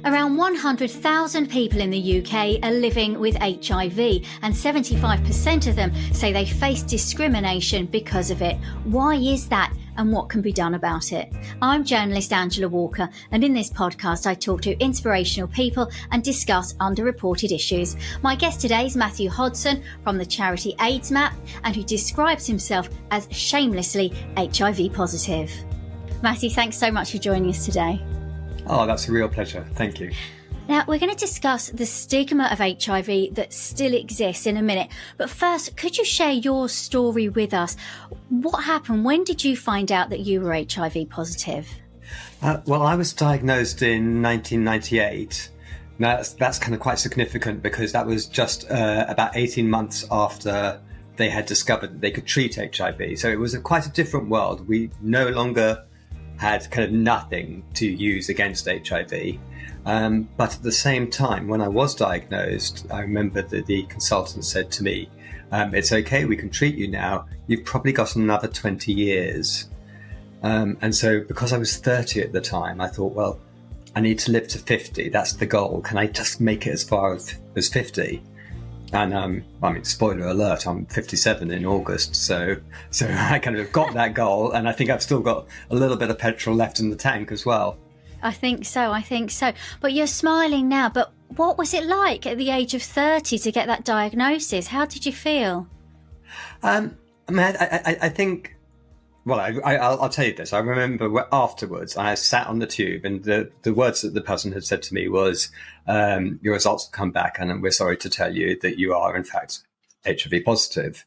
Around 100,000 people in the UK are living with HIV, and 75% of them say they face discrimination because of it. Why is that, and what can be done about it? I'm journalist Angela Walker, and in this podcast I talk to inspirational people and discuss underreported issues. My guest today is Matthew Hodson from the charity aidsmap, and who describes himself as shamelessly HIV positive. Matthew, thanks so much for joining us today. Oh, that's a real pleasure. Thank you. Now, we're going to discuss the stigma of HIV that still exists in a minute. But first, could you share your story with us? What happened? When did you find out that you were HIV positive? Well, I was diagnosed in 1998. Now, that's kind of quite significant because that was just about 18 months after they had discovered that they could treat HIV. So it was quite a different world. We no longer had kind of nothing to use against HIV. But at the same time, when I was diagnosed, I remember that the consultant said to me, it's okay, we can treat you now. You've probably got another 20 years. And so because I was 30 at the time, I thought, well, I need to live to 50. That's the goal. Can I just make it as far as 50? And I mean, spoiler alert, I'm 57 in August, so I kind of got that goal, and I think I've still got a little bit of petrol left in the tank as well. I think so. But you're smiling now, but what was it like at the age of 30 to get that diagnosis? How did you feel? I think, well, I'll tell you this. I remember afterwards, I sat on the tube, and the words that the person had said to me was, your results have come back, and we're sorry to tell you that you are, in fact, HIV positive.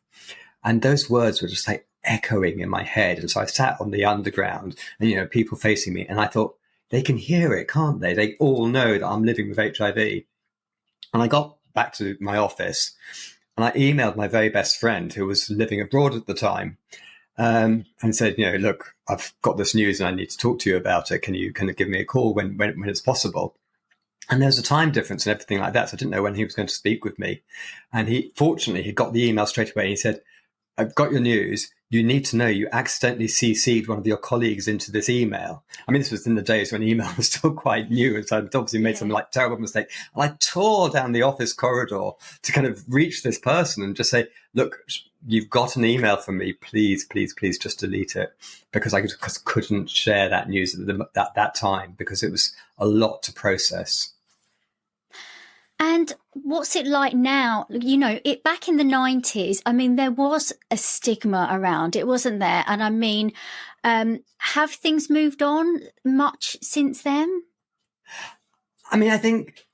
And those words were just like echoing in my head. And so I sat on the underground and, people facing me, and I thought, they can hear it, can't they? They all know that I'm living with HIV. And I got back to my office, and I emailed my very best friend who was living abroad at the time, and said, look, I've got this news and I need to talk to you about it. Can you kind of give me a call when it's possible? And there's a time difference and everything like that. So I didn't know when he was going to speak with me. And he got the email straight away. He said, I've got your news. You need to know you accidentally CC'd one of your colleagues into this email. I mean, this was in the days when email was still quite new. And so I'd obviously made some terrible mistake. And I tore down the office corridor to kind of reach this person and just say, look, you've got an email from me. Please, please, please just delete it. Because I just couldn't share that news at that time because it was a lot to process. And what's it like now? Back in the 90s, I mean, there was a stigma around, it wasn't there? And I mean, have things moved on much since then? I mean, I think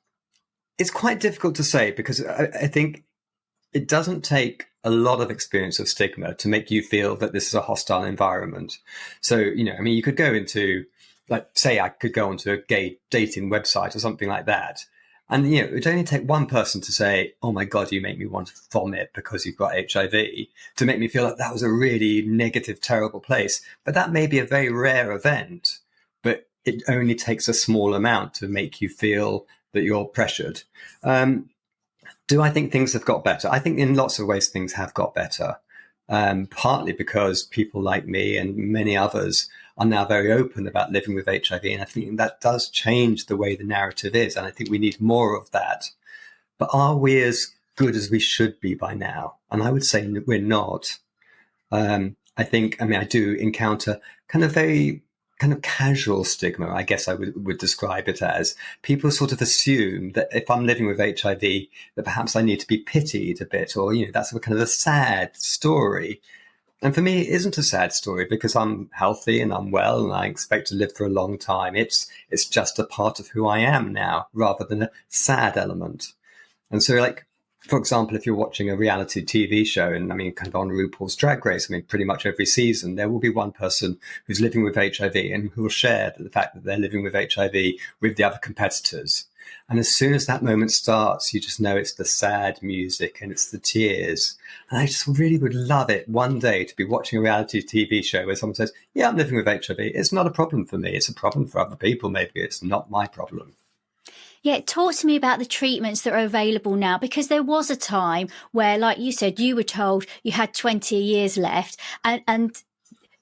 it's quite difficult to say because I think it doesn't take a lot of experience of stigma to make you feel that this is a hostile environment. So, you could go into, say I could go onto a gay dating website or something like that. And, it would only take one person to say, oh, my God, you make me want to vomit because you've got HIV, to make me feel like that was a really negative, terrible place. But that may be a very rare event, but it only takes a small amount to make you feel that you're pressured. Do I think things have got better? I think in lots of ways things have got better, partly because people like me and many others are now very open about living with HIV. And I think that does change the way the narrative is. And I think we need more of that. But are we as good as we should be by now? And I would say we're not. I do encounter very casual stigma, I guess I would describe it as. People sort of assume that if I'm living with HIV, that perhaps I need to be pitied a bit, or, that's a kind of a sad story. And for me, it isn't a sad story because I'm healthy and I'm well and I expect to live for a long time. It's just a part of who I am now rather than a sad element. And so, for example, if you're watching a reality TV show, and kind of on RuPaul's Drag Race, pretty much every season, there will be one person who's living with HIV and who will share the fact that they're living with HIV with the other competitors. And as soon as that moment starts, you just know it's the sad music and it's the tears. And I just really would love it one day to be watching a reality TV show where someone says, yeah, I'm living with HIV. It's not a problem for me. It's a problem for other people. Maybe it's not my problem. Yeah, talk to me about the treatments that are available now, because there was a time where, like you said, you were told you had 20 years left and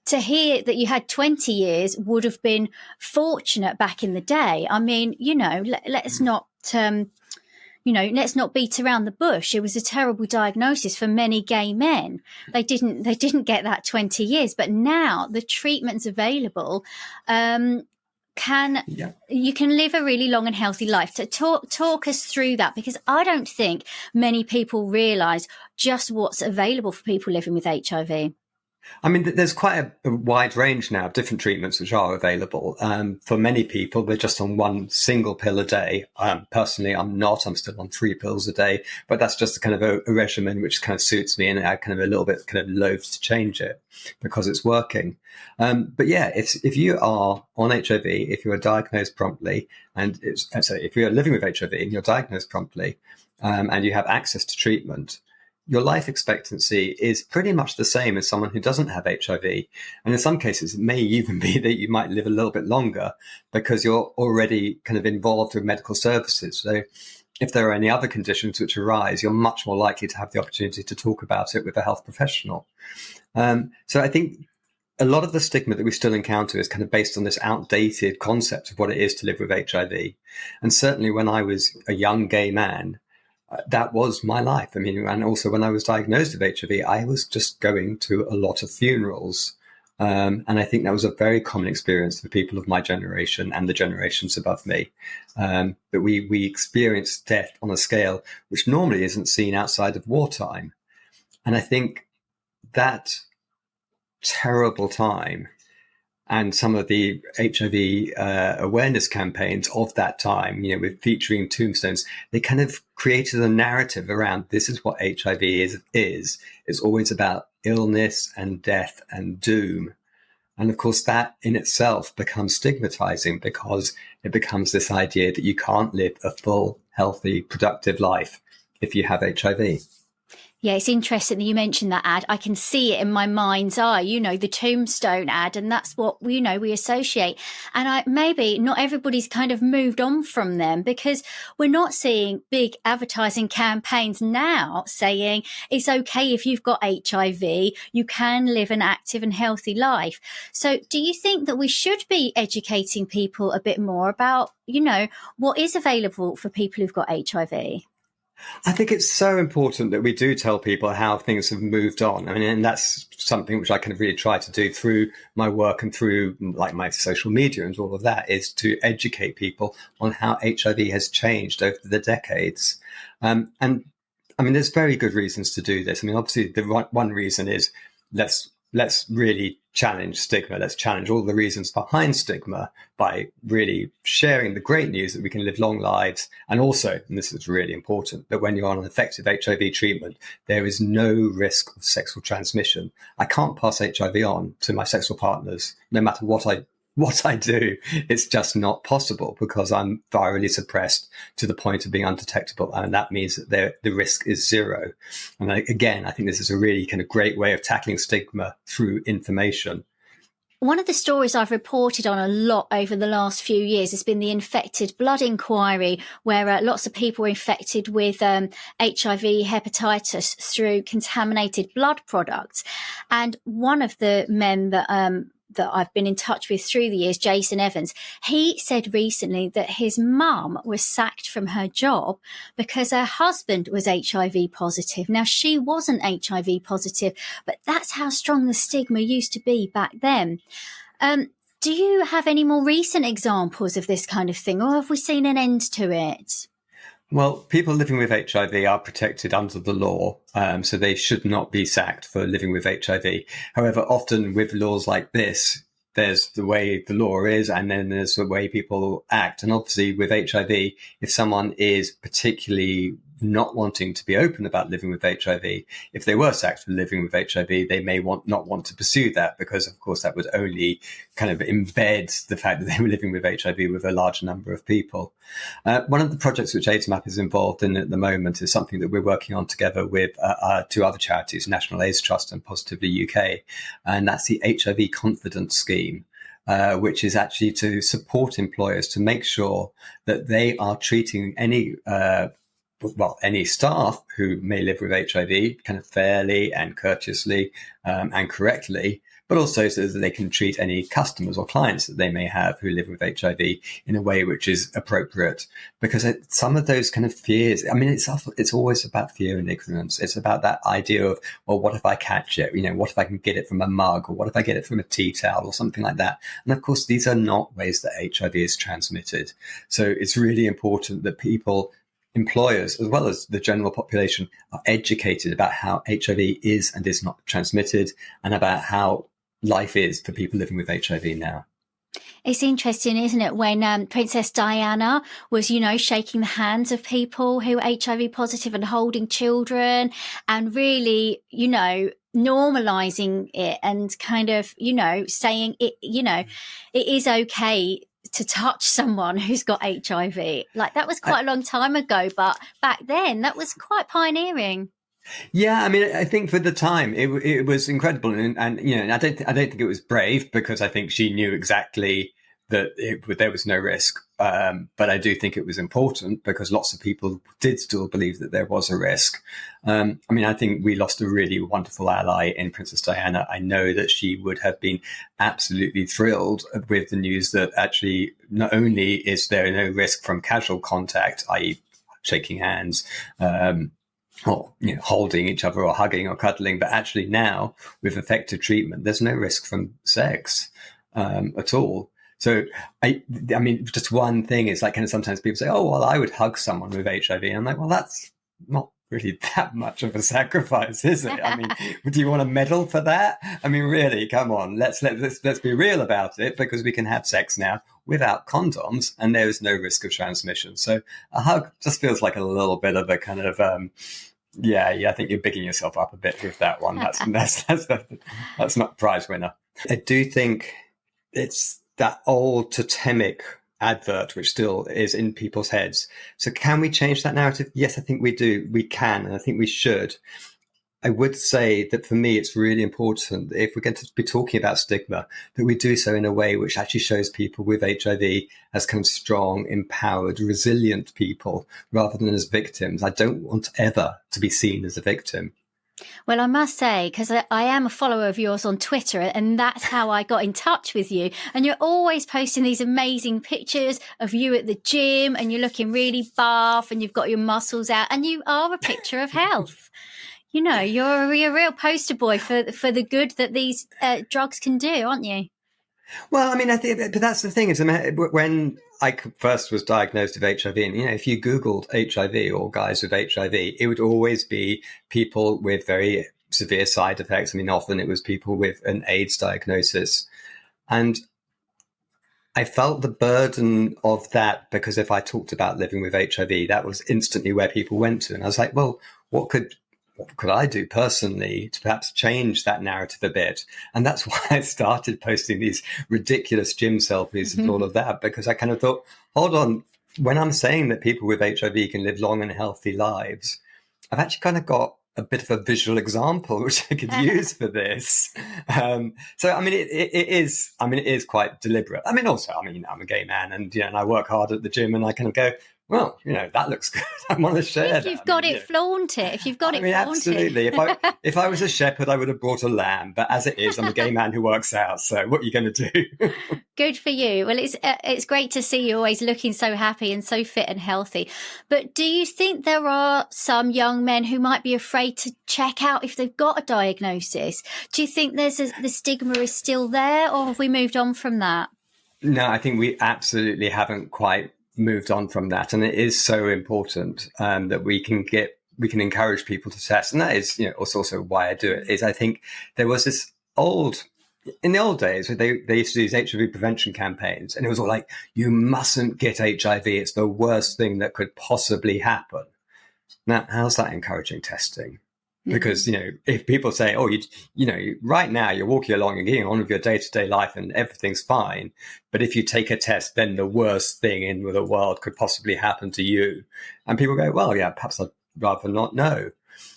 to hear that you had 20 years would have been fortunate back in the day. I mean, let's not, let's not beat around the bush. It was a terrible diagnosis for many gay men. They didn't get that 20 years, but now the treatments available, you can live a really long and healthy life. To talk us through that, because I don't think many people realise just what's available for people living with HIV. I mean, there's quite a wide range now of different treatments which are available. For many people, they're just on one single pill a day. Personally, I'm not. I'm still on 3 pills a day, but that's just a kind of a regimen which kind of suits me, and I kind of a little bit kind of loath to change it because it's working. But yeah, if you are on HIV, if you are diagnosed promptly, and if you're living with HIV and you're diagnosed promptly, and you have access to treatment, your life expectancy is pretty much the same as someone who doesn't have HIV. And in some cases, it may even be that you might live a little bit longer because you're already kind of involved with medical services. So if there are any other conditions which arise, you're much more likely to have the opportunity to talk about it with a health professional. So I think a lot of the stigma that we still encounter is kind of based on this outdated concept of what it is to live with HIV. And certainly when I was a young gay man, that was my life. I mean, and also when I was diagnosed with HIV, I was just going to a lot of funerals. And I think that was a very common experience for people of my generation and the generations above me. That we experienced death on a scale which normally isn't seen outside of wartime. And I think that terrible time and some of the HIV awareness campaigns of that time, with featuring tombstones, they kind of created a narrative around this is what HIV is. It's always about illness and death and doom. And of course, that in itself becomes stigmatizing because it becomes this idea that you can't live a full, healthy, productive life if you have HIV. Yeah, it's interesting that you mentioned that ad. I can see it in my mind's eye, the tombstone ad, and that's what we associate. And maybe not everybody's kind of moved on from them because we're not seeing big advertising campaigns now saying it's okay if you've got HIV, you can live an active and healthy life. So do you think that we should be educating people a bit more about, what is available for people who've got HIV? I think it's so important that we do tell people how things have moved on. I mean, and that's something which I kind of really try to do through my work and through like my social media and all of that, is to educate people on how HIV has changed over the decades. And I mean, there's very good reasons to do this. I mean, obviously the one reason is let's really challenge stigma. Let's challenge all the reasons behind stigma by really sharing the great news that we can live long lives. And also, and this is really important, that when you're on an effective HIV treatment, there is no risk of sexual transmission. I can't pass HIV on to my sexual partners, no matter what I do. It's just not possible because I'm virally suppressed to the point of being undetectable. And that means that the risk is zero. And again, I think this is a really kind of great way of tackling stigma through information. One of the stories I've reported on a lot over the last few years has been the infected blood inquiry, where lots of people were infected with HIV, hepatitis through contaminated blood products. And one of the men that I've been in touch with through the years, Jason Evans, he said recently that his mum was sacked from her job because her husband was HIV positive. Now, she wasn't HIV positive, but that's how strong the stigma used to be back then. Do you have any more recent examples of this kind of thing, or have we seen an end to it? Well, people living with HIV are protected under the law, so they should not be sacked for living with HIV. However, often with laws like this, there's the way the law is, and then there's the way people act. And obviously with HIV, if someone is particularly not wanting to be open about living with HIV, if they were sacked for living with HIV, they may not want to pursue that because, of course, that would only kind of embed the fact that they were living with HIV with a large number of people. One of the projects which aidsmap is involved in at the moment is something that we're working on together with 2 other charities, National AIDS Trust and Positively UK, and that's the HIV Confidence Scheme. Which is actually to support employers to make sure that they are treating any staff who may live with HIV kind of fairly and courteously and correctly, but also so that they can treat any customers or clients that they may have who live with HIV in a way which is appropriate. Because some of those kind of fears, I mean, it's always about fear and ignorance. It's about that idea of, well, what if I catch it? What if I can get it from a mug, or what if I get it from a tea towel or something like that? And of course, these are not ways that HIV is transmitted. So it's really important that people, employers, as well as the general population, are educated about how HIV is and is not transmitted, and about how life is for people living with HIV now. It's interesting, isn't it, when Princess Diana was, shaking the hands of people who are HIV positive and holding children, and really, normalizing it, and kind of, saying it, it is okay to touch someone who's got HIV. Like, that was quite a long time ago, but back then that was quite pioneering. Yeah, I mean, I think for the time it was incredible, and I don't think it was brave, because I think she knew exactly that there was no risk. But I do think it was important, because lots of people did still believe that there was a risk. I mean, I think we lost a really wonderful ally in Princess Diana. I know that she would have been absolutely thrilled with the news that actually not only is there no risk from casual contact, i.e. shaking hands, or holding each other or hugging or cuddling, but actually now with effective treatment, there's no risk from sex at all. So I mean, just one thing is, like, kind of sometimes people say, oh, well, I would hug someone with HIV. And I'm like, well, that's not really that much of a sacrifice, is it? I mean, do you want a medal for that? I mean, really, come on, let's be real about it, because we can have sex now without condoms, and there is no risk of transmission. So a hug just feels like a little bit of a kind of yeah, I think you're bigging yourself up a bit with that one. That's not prize winner. I do think it's that old totemic advert which still is in people's heads. So can we change that narrative? Yes, I think we do. We can, and I think we should. I would say that for me, it's really important, if we're going to be talking about stigma, that we do so in a way which actually shows people with HIV as kind of strong, empowered, resilient people, rather than as victims. I don't want ever to be seen as a victim. Well, I must say, because I am a follower of yours on Twitter, and that's how I got in touch with you. And you're always posting these amazing pictures of you at the gym, and you're looking really buff, and you've got your muscles out, and you are a picture of health. You're a real poster boy for the good that these drugs can do, aren't you? Well, I mean, I think, but that's the thing is, when I first was diagnosed with HIV, and if you Googled HIV or guys with HIV, it would always be people with very severe side effects. I mean, often it was people with an AIDS diagnosis, and I felt the burden of that, because if I talked about living with HIV, that was instantly where people went to, and I was like, well, what could I do personally to perhaps change that narrative a bit? And that's why I started posting these ridiculous gym selfies and all of that, because I kind of thought, hold on, when I'm saying that people with HIV can live long and healthy lives, I've actually kind of got a bit of a visual example which I could use for this. So, I mean, it is quite deliberate. I mean, also, I'm a gay man, and and I work hard at the gym, and I kind of go, well, that looks good. I want to share that. If you've got it, flaunt it. If you've got it, flaunt absolutely. it. If I was a shepherd, I would have brought a lamb. But as it is, I'm a gay man who works out. So what are you going to do? Good for you. Well, it's great to see you always looking so happy and so fit and healthy. But do you think there are some young men who might be afraid to check out if they've got a diagnosis? Do you think the stigma is still there, or have we moved on from that? No, I think we absolutely haven't quite moved on from that, and it is so important that we can encourage people to test, and that is also why I do it. Is I think there was this in the old days where they used to do these HIV prevention campaigns, and it was all like, you mustn't get HIV, it's the worst thing that could possibly happen. Now, how's that encouraging testing? Because, if people say, oh, right now you're walking along and getting on with your day-to-day life and everything's fine, but if you take a test, then the worst thing in the world could possibly happen to you. And people go, well, yeah, perhaps I'd rather not know.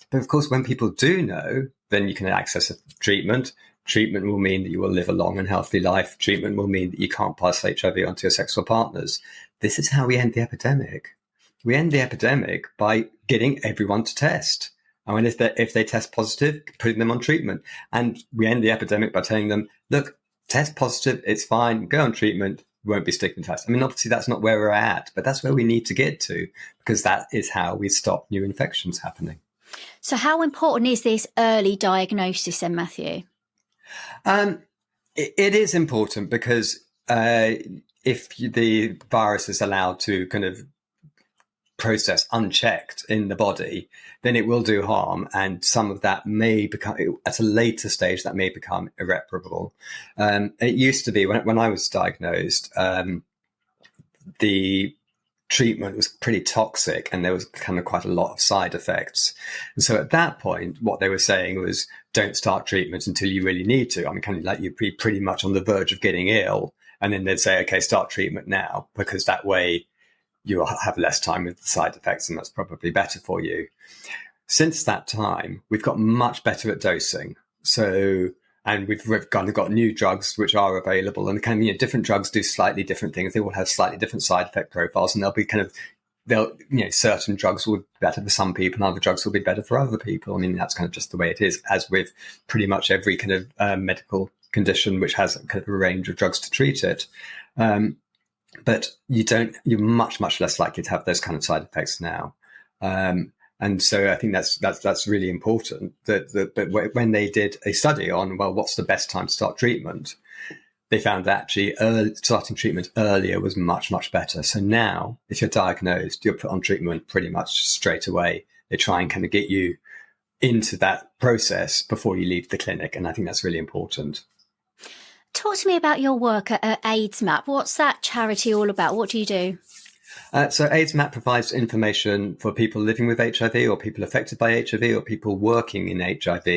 But of course, when people do know, then you can access a treatment. Treatment will mean that you will live a long and healthy life. Treatment will mean that you can't pass HIV on to your sexual partners. This is how we end the epidemic. We end the epidemic by getting everyone to test. And if they test positive, putting them on treatment. And we end the epidemic by telling them, look, test positive, it's fine, go on treatment, won't be stigmatized. I mean, obviously that's not where we're at, but that's where we need to get to, because that is how we stop new infections happening. So how important is this early diagnosis then, Matthew? It is important because if the virus is allowed to kind of process unchecked in the body, then it will do harm. And some of that may become, at a later stage, that may become irreparable. It used to be, when I was diagnosed, the treatment was pretty toxic and there was kind of quite a lot of side effects. And so at that point, what they were saying was, don't start treatment until you really need to. I mean, kind of like you'd be pretty much on the verge of getting ill. And then they'd say, okay, start treatment now, because that way you'll have less time with the side effects and that's probably better for you. Since that time, we've got much better at dosing. So, and we've kind of got new drugs which are available, and kind of, different drugs do slightly different things. They will have slightly different side effect profiles, and certain drugs will be better for some people and other drugs will be better for other people. I mean, that's kind of just the way it is, as with pretty much every kind of medical condition which has kind of a range of drugs to treat it. But you're much, much less likely to have those kind of side effects now. And so I think that's really important. But when they did a study on, well, what's the best time to start treatment, they found that actually starting treatment earlier was much, much better. So now, if you're diagnosed, you're put on treatment pretty much straight away. They try and kind of get you into that process before you leave the clinic. And I think that's really important. Talk to me about your work at aidsmap. What's that charity all about? What do you do? So aidsmap provides information for people living with HIV or people affected by HIV or people working in HIV.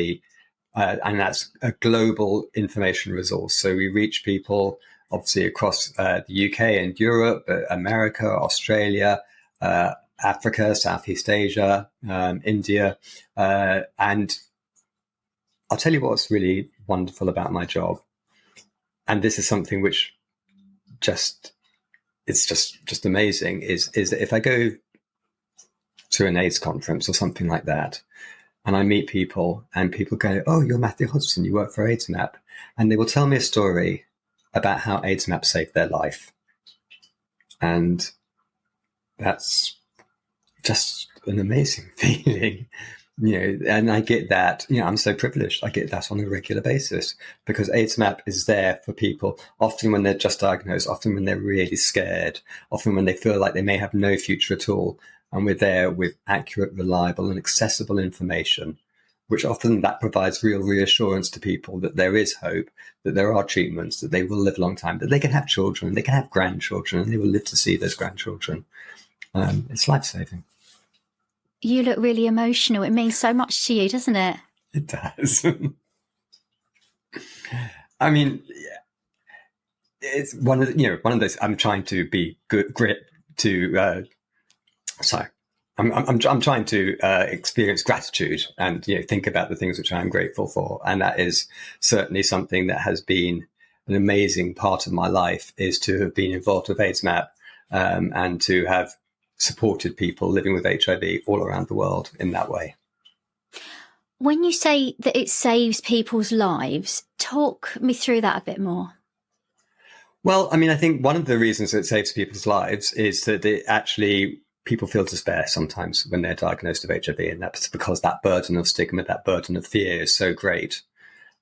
And that's a global information resource. So we reach people obviously across the UK and Europe, America, Australia, Africa, Southeast Asia, India. And I'll tell you what's really wonderful about my job. And this is something which it's just amazing, is that if I go to an AIDS conference or something like that, and I meet people and people go, oh, you're Matthew Hodson, you work for aidsmap. And they will tell me a story about how aidsmap saved their life. And that's just an amazing feeling, and I get that, I'm so privileged. I get that on a regular basis because aidsmap is there for people, often when they're just diagnosed, often when they're really scared, often when they feel like they may have no future at all. And we're there with accurate, reliable and accessible information, which often that provides real reassurance to people that there is hope, that there are treatments, that they will live a long time, that they can have children, they can have grandchildren, and they will live to see those grandchildren. It's life-saving. You look really emotional. It means so much to you, doesn't it? It does. I mean, it's one of those. I'm trying to be grit to. I'm trying to experience gratitude and think about the things which I'm grateful for, and that is certainly something that has been an amazing part of my life, is to have been involved with aidsmap and to have supported people living with HIV all around the world in that way. When you say that it saves people's lives, talk me through that a bit more. Well, I mean, I think one of the reasons it saves people's lives is that it actually, people feel despair sometimes when they're diagnosed with HIV, and that's because that burden of stigma, that burden of fear is so great.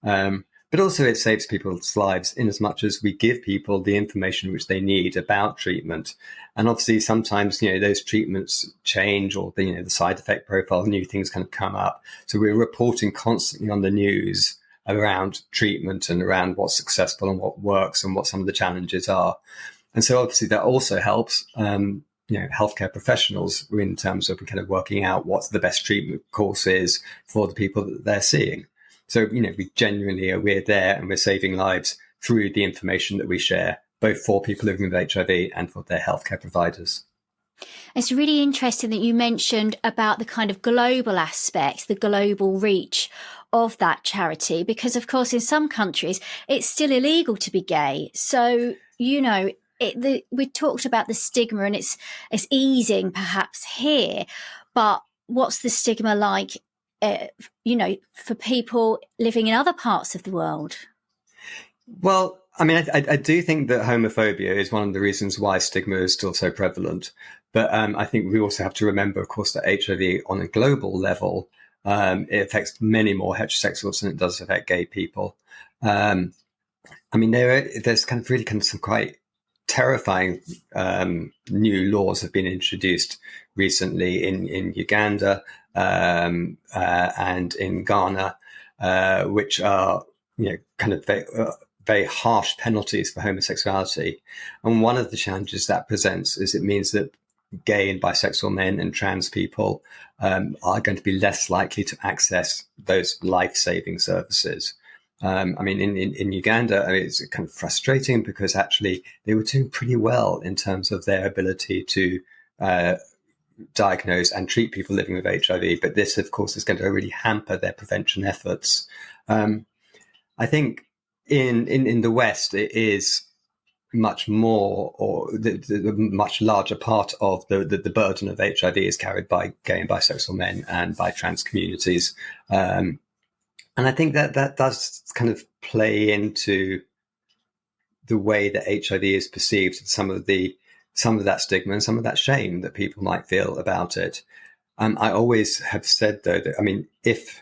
But also it saves people's lives in as much as we give people the information which they need about treatment. And obviously sometimes, those treatments change, or the side effect profile, new things kind of come up. So we're reporting constantly on the news around treatment and around what's successful and what works and what some of the challenges are. And so obviously that also helps, healthcare professionals in terms of kind of working out what the best treatment course is for the people that they're seeing. So, we genuinely we're there and we're saving lives through the information that we share, both for people living with HIV and for their healthcare providers. It's really interesting that you mentioned about the kind of global aspect, the global reach of that charity, because, of course, in some countries, it's still illegal to be gay. So, we talked about the stigma, and it's easing perhaps here, but what's the stigma like for people living in other parts of the world? Well, I mean, I do think that homophobia is one of the reasons why stigma is still so prevalent. But I think we also have to remember, of course, that HIV on a global level, it affects many more heterosexuals than it does affect gay people. I mean, there's some quite terrifying new laws have been introduced recently in Uganda and in Ghana, which are very harsh penalties for homosexuality. And one of the challenges that presents is it means that gay and bisexual men and trans people are going to be less likely to access those life-saving services. I mean, in Uganda, it's kind of frustrating because actually they were doing pretty well in terms of their ability to diagnose and treat people living with HIV. But this, of course, is going to really hamper their prevention efforts. I think in the West, it is much more, or the much larger part of the burden of HIV is carried by gay and bisexual men and by trans communities. And I think that does kind of play into the way that HIV is perceived, and some of that stigma and some of that shame that people might feel about it. I always have said, though, that, I mean, if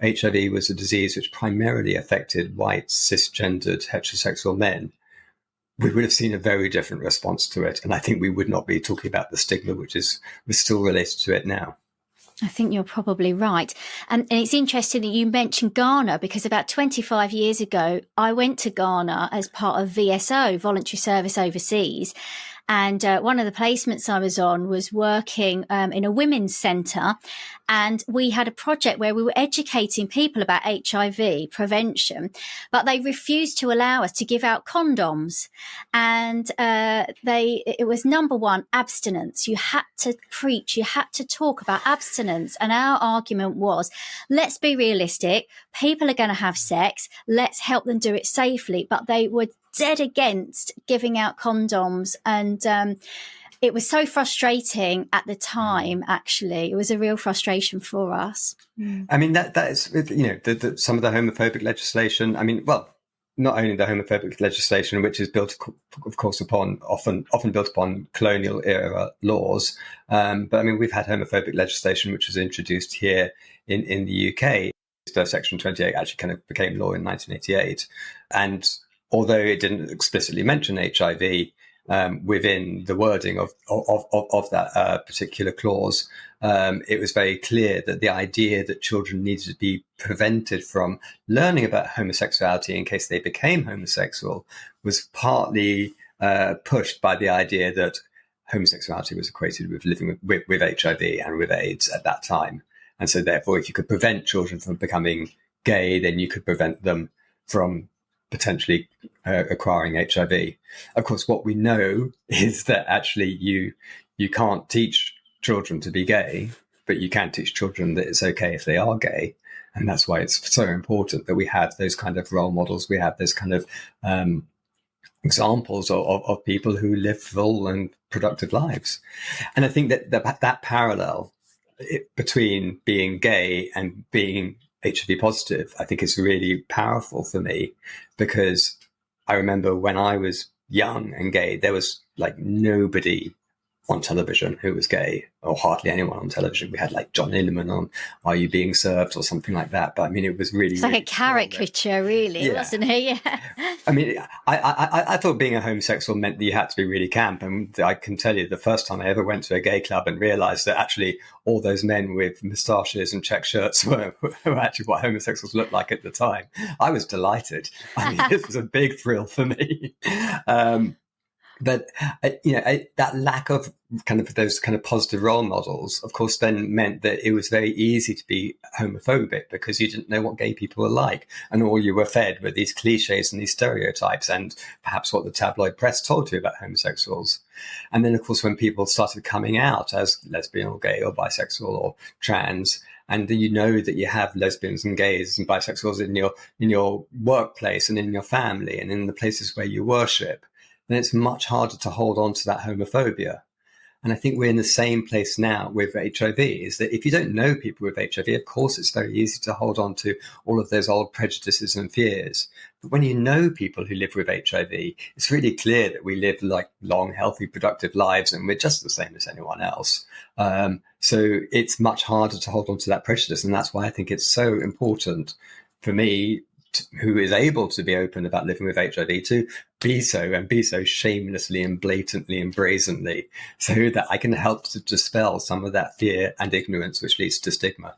HIV was a disease which primarily affected white, cisgendered, heterosexual men, we would have seen a very different response to it. And I think we would not be talking about the stigma which is still related to it now. I think you're probably right. And it's interesting that you mentioned Ghana, because about 25 years ago, I went to Ghana as part of VSO, Voluntary Service Overseas. And one of the placements I was on was working in a women's centre. And we had a project where we were educating people about HIV prevention, but they refused to allow us to give out condoms. And it was number one, abstinence. You had to preach, you had to talk about abstinence. And our argument was, let's be realistic. People are going to have sex. Let's help them do it safely. But they were dead against giving out condoms. And it was so frustrating at the time, actually. It was a real frustration for us. I mean, that is, some of the homophobic legislation. I mean, well, not only the homophobic legislation, which is built, of course, often built upon colonial era laws. But I mean, we've had homophobic legislation, which was introduced here in the UK. Section 28 actually kind of became law in 1988. And although it didn't explicitly mention HIV within the wording of that particular clause, it was very clear that the idea that children needed to be prevented from learning about homosexuality in case they became homosexual was partly pushed by the idea that homosexuality was equated with living with HIV and with AIDS at that time. And so therefore, if you could prevent children from becoming gay, then you could prevent them from potentially acquiring HIV. Of course, what we know is that actually you can't teach children to be gay, but you can teach children that it's okay if they are gay. And that's why it's so important that we have those kind of role models. We have those kind of examples of people who live full and productive lives. And I think that parallel between being gay and being HIV positive, I think is really powerful for me, because I remember when I was young and gay, there was like nobody on television who was gay, or hardly anyone on television. We had like John Inman on Are You Being Served or something like that. But I mean, it was really... It's like a caricature, really, wasn't it? Yeah. I mean, I thought being a homosexual meant that you had to be really camp. And I can tell you the first time I ever went to a gay club and realised that actually all those men with moustaches and check shirts were actually what homosexuals looked like at the time, I was delighted. I mean, this was a big thrill for me. But, that lack of kind of those kind of positive role models, of course, then meant that it was very easy to be homophobic because you didn't know what gay people were like. And all you were fed were these cliches and these stereotypes and perhaps what the tabloid press told you about homosexuals. And then, of course, when people started coming out as lesbian or gay or bisexual or trans, and you know that you have lesbians and gays and bisexuals in your workplace and in your family and in the places where you worship, then it's much harder to hold on to that homophobia. And I think we're in the same place now with HIV, is that if you don't know people with HIV, of course, it's very easy to hold on to all of those old prejudices and fears. But when you know people who live with HIV, it's really clear that we live like long, healthy, productive lives, and we're just the same as anyone else. So it's much harder to hold on to that prejudice. And that's why I think it's so important for me, who is able to be open about living with HIV, to be so, and be so shamelessly and blatantly and brazenly, so that I can help to dispel some of that fear and ignorance which leads to stigma.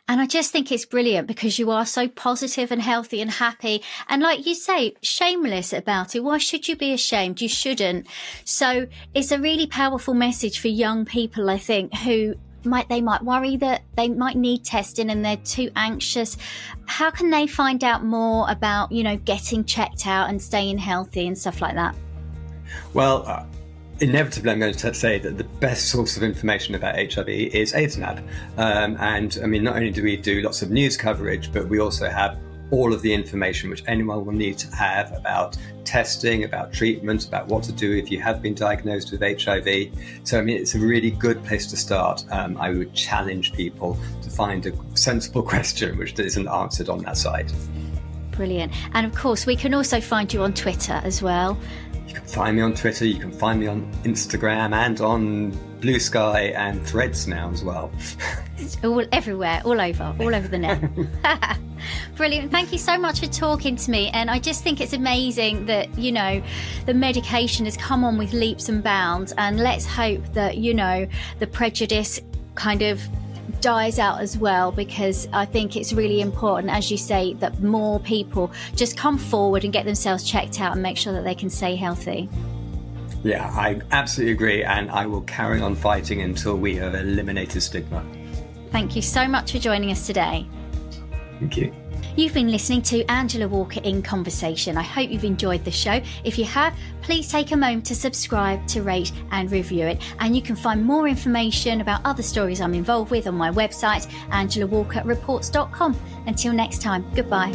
And I just think it's brilliant because you are so positive and healthy and happy. And like you say, shameless about it. Why should you be ashamed? You shouldn't. So it's a really powerful message for young people, I think, who might worry that they might need testing and they're too anxious. How can they find out more about, getting checked out and staying healthy and stuff like that? Well, inevitably, I'm going to say that the best source of information about HIV is aidsmap. And I mean, not only do we do lots of news coverage, but we also have all of the information which anyone will need to have about testing, about treatment, about what to do if you have been diagnosed with HIV. So, I mean, it's a really good place to start. I would challenge people to find a sensible question which isn't answered on that site. Brilliant. And of course, we can also find you on Twitter as well. You can find me on Twitter, you can find me on Instagram and on Blue Sky and Threads now as well. It's everywhere, all over the net. Brilliant. Thank you so much for talking to me. And I just think it's amazing that, the medication has come on with leaps and bounds. And let's hope that, the prejudice kind of dies out as well, because I think it's really important, as you say, that more people just come forward and get themselves checked out and make sure that they can stay healthy. Yeah, I absolutely agree. And I will carry on fighting until we have eliminated stigma. Thank you so much for joining us today. Thank you. You've been listening to Angela Walker in Conversation. I hope you've enjoyed the show. If you have, please take a moment to subscribe, to rate and review it. And you can find more information about other stories I'm involved with on my website, angelawalkerreports.com. Until next time, goodbye.